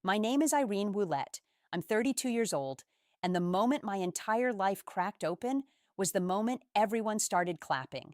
My name is Irene Woulette. I'm 32 years old, and the moment my entire life cracked open was the moment everyone started clapping.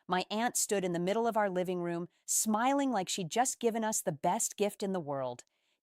My aunt stood in the middle of our living room, smiling like she'd just given us the best gift in the world.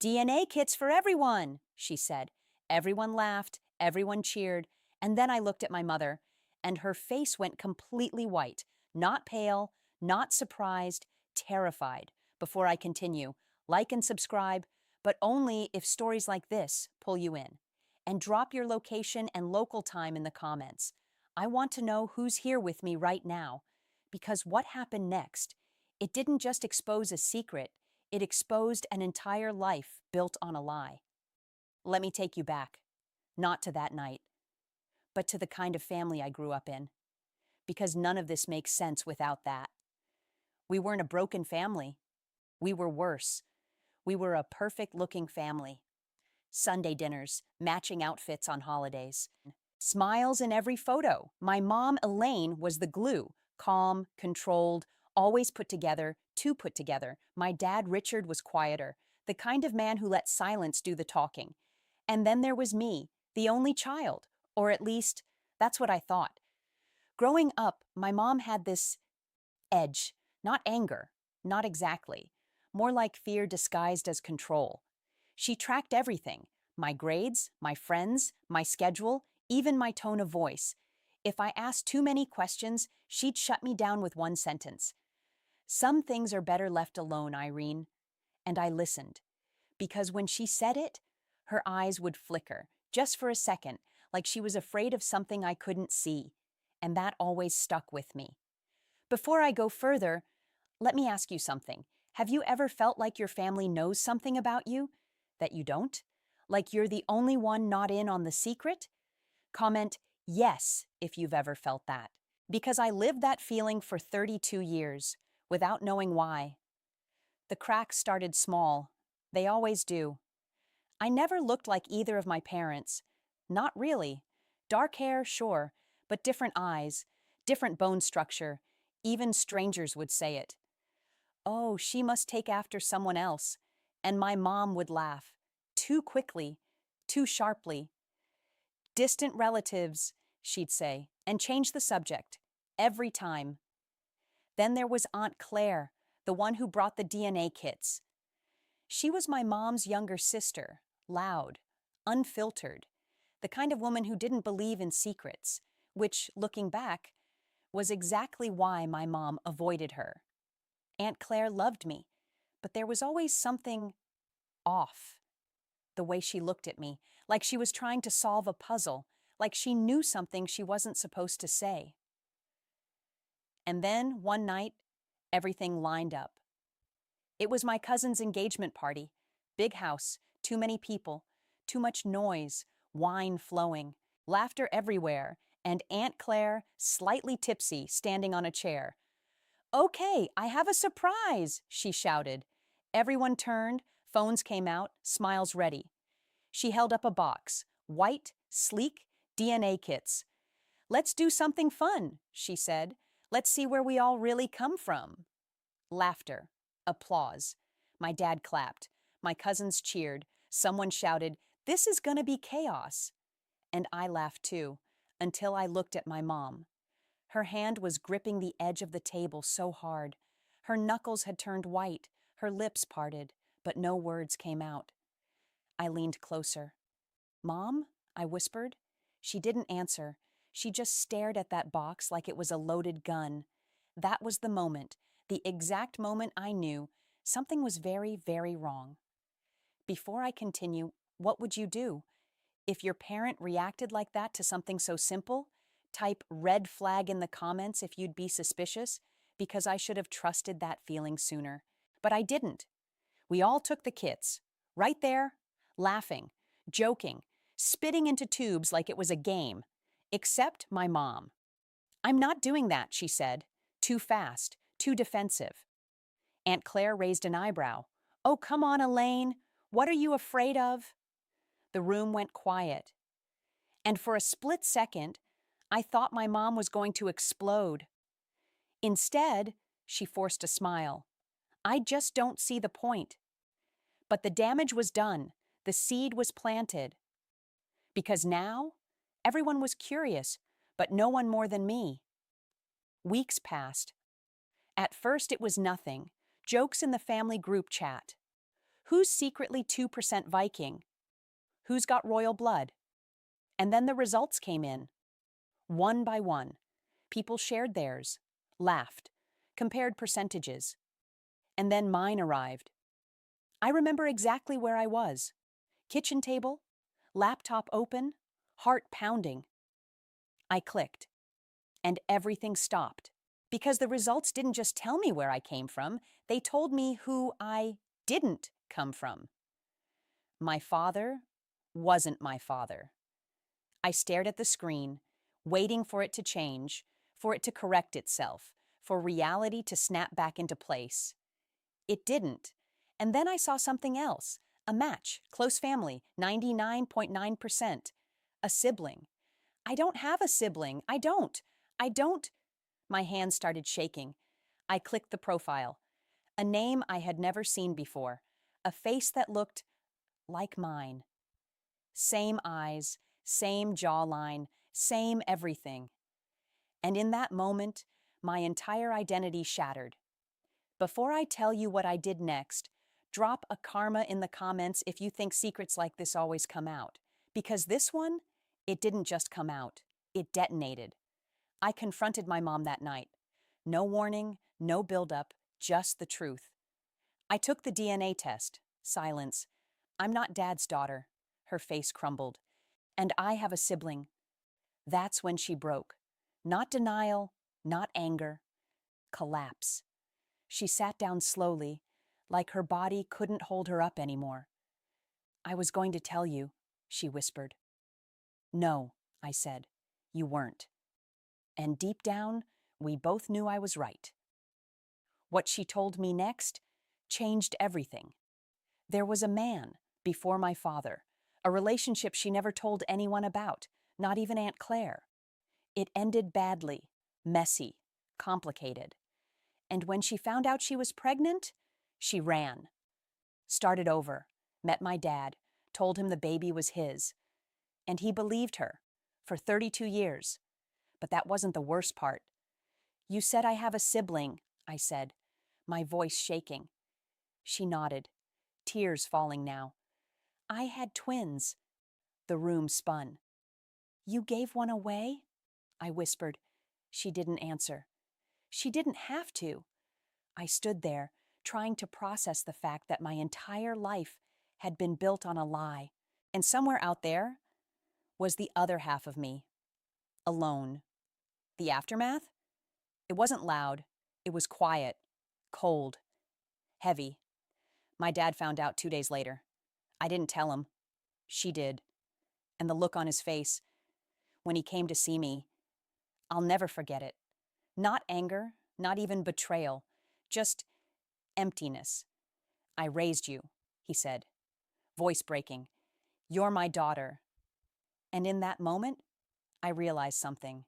DNA kits for everyone, she said. Everyone laughed, everyone cheered, and then I looked at my mother, and her face went completely white, not pale, not surprised, terrified. Before I continue, like and subscribe, but only if stories like this pull you in. And drop your location and local time in the comments. I want to know who's here with me right now. Because what happened next? It didn't just expose a secret, it exposed an entire life built on a lie. Let me take you back. Not to that night, but to the kind of family I grew up in. Because none of this makes sense without that. We weren't a broken family. We were worse. We were a perfect-looking family. Sunday dinners, matching outfits on holidays. Smiles in every photo. My mom, Elaine, was the glue. Calm, controlled, always put together, too put together. My dad, Richard, was quieter, the kind of man who let silence do the talking. And then there was me, the only child, or at least, that's what I thought. Growing up, my mom had this edge, not anger, not exactly, more like fear disguised as control. She tracked everything, my grades, my friends, my schedule, even my tone of voice. If I asked too many questions, she'd shut me down with one sentence. Some things are better left alone, Irene. And I listened, because when she said it, her eyes would flicker, just for a second, like she was afraid of something I couldn't see. And that always stuck with me. Before I go further, let me ask you something. Have you ever felt like your family knows something about you that you don't? Like you're the only one not in on the secret? Comment yes if you've ever felt that. Because I lived that feeling for 32 years without knowing why. The cracks started small. They always do. I never looked like either of my parents. Not really. Dark hair, sure, but different eyes, different bone structure. Even strangers would say it. Oh, she must take after someone else. And my mom would laugh. Too quickly, too sharply. Distant relatives, she'd say, and change the subject. Every time. Then there was Aunt Claire, the one who brought the DNA kits. She was my mom's younger sister, loud, unfiltered, the kind of woman who didn't believe in secrets, which, looking back, was exactly why my mom avoided her. Aunt Claire loved me, but there was always something off. The way she looked at me, like she was trying to solve a puzzle, like she knew something she wasn't supposed to say. And then, one night, everything lined up. It was my cousin's engagement party. Big house, too many people, too much noise, wine flowing, laughter everywhere, and Aunt Claire, slightly tipsy, standing on a chair. "Okay, I have a surprise," she shouted. Everyone turned, phones came out, smiles ready. She held up a box, white, sleek, DNA kits. "Let's do something fun," she said. "Let's see where we all really come from." Laughter. Applause. My dad clapped. My cousins cheered. Someone shouted, "This is gonna be chaos." And I laughed too, until I looked at my mom. Her hand was gripping the edge of the table so hard. Her knuckles had turned white, her lips parted, but no words came out. I leaned closer. "Mom?" I whispered. She didn't answer. She just stared at that box like it was a loaded gun. That was the exact moment I knew something was very, very wrong. Before I continue, what would you do? If your parent reacted like that to something so simple, type red flag in the comments if you'd be suspicious, because I should have trusted that feeling sooner. But I didn't. We all took the kits, right there, laughing, joking, spitting into tubes like it was a game, except my mom. "I'm not doing that," she said. Too fast, too defensive. Aunt Claire raised an eyebrow. "Oh, come on, Elaine. What are you afraid of?" The room went quiet. And for a split second, I thought my mom was going to explode. Instead, she forced a smile. "I just don't see the point." But the damage was done. The seed was planted. Because now, everyone was curious, but no one more than me. Weeks passed. At first, it was nothing. Jokes in the family group chat. Who's secretly 2% Viking? Who's got royal blood? And then the results came in. One by one. People shared theirs, laughed, compared percentages. And then mine arrived. I remember exactly where I was. Kitchen table, laptop open, heart pounding. I clicked, and everything stopped. Because the results didn't just tell me where I came from, they told me who I didn't come from. My father wasn't my father. I stared at the screen, waiting for it to change, for it to correct itself, for reality to snap back into place. It didn't. And then I saw something else. A match, close family, 99.9%. A sibling. I don't have a sibling. I don't. My hands started shaking. I clicked the profile. A name I had never seen before. A face that looked like mine. Same eyes, same jawline, same everything. And in that moment, my entire identity shattered. Before I tell you what I did next, drop a karma in the comments if you think secrets like this always come out. Because this one, it didn't just come out. It detonated. I confronted my mom that night. No warning, no buildup, just the truth. I took the DNA test. Silence. I'm not Dad's daughter. Her face crumbled. And I have a sibling. That's when she broke. Not denial, not anger. Collapse. She sat down slowly, like her body couldn't hold her up anymore. I was going to tell you, she whispered. No, I said. You weren't. And deep down, we both knew I was right. What she told me next changed everything. There was a man before my father, a relationship she never told anyone about, not even Aunt Claire. It ended badly, messy, complicated. And when she found out she was pregnant, she ran. Started over, met my dad, told him the baby was his. And he believed her for 32 years. But that wasn't the worst part. You said I have a sibling, I said, my voice shaking. She nodded, tears falling now. I had twins. The room spun. You gave one away? I whispered. She didn't answer. She didn't have to. I stood there, trying to process the fact that my entire life had been built on a lie. And somewhere out there was the other half of me, alone. The aftermath? It wasn't loud. It was quiet, cold, heavy. My dad found out 2 days later. I didn't tell him. She did. And the look on his face when he came to see me, I'll never forget it. Not anger, not even betrayal, just emptiness. I raised you, he said, voice breaking. You're my daughter. And in that moment, I realized something.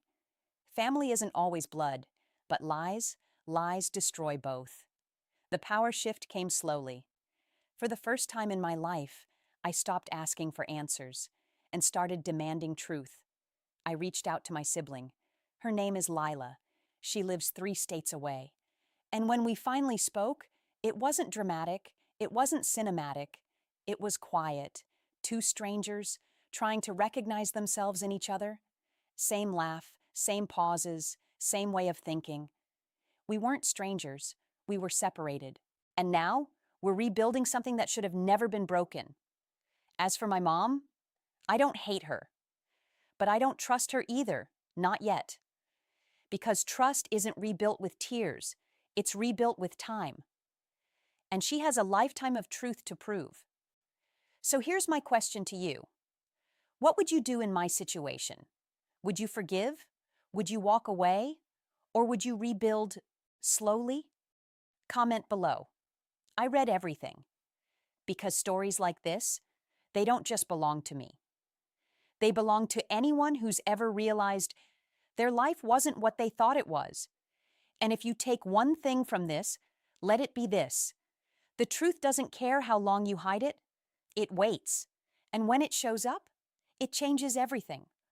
Family isn't always blood, but lies destroy both. The power shift came slowly. For the first time in my life, I stopped asking for answers and started demanding truth. I reached out to my sibling. Her name is Lila. She lives 3 states away. And when we finally spoke, it wasn't dramatic, it wasn't cinematic, it was quiet. 2 strangers trying to recognize themselves in each other. Same laugh, same pauses, same way of thinking. We weren't strangers, we were separated. And now, we're rebuilding something that should have never been broken. As for my mom, I don't hate her. But I don't trust her either, not yet. Because trust isn't rebuilt with tears, it's rebuilt with time. And she has a lifetime of truth to prove. So here's my question to you. What would you do in my situation? Would you forgive? Would you walk away? Or would you rebuild slowly? Comment below. I read everything. Because stories like this, they don't just belong to me. They belong to anyone who's ever realized their life wasn't what they thought it was. And if you take one thing from this, let it be this. The truth doesn't care how long you hide it. It waits. And when it shows up, it changes everything.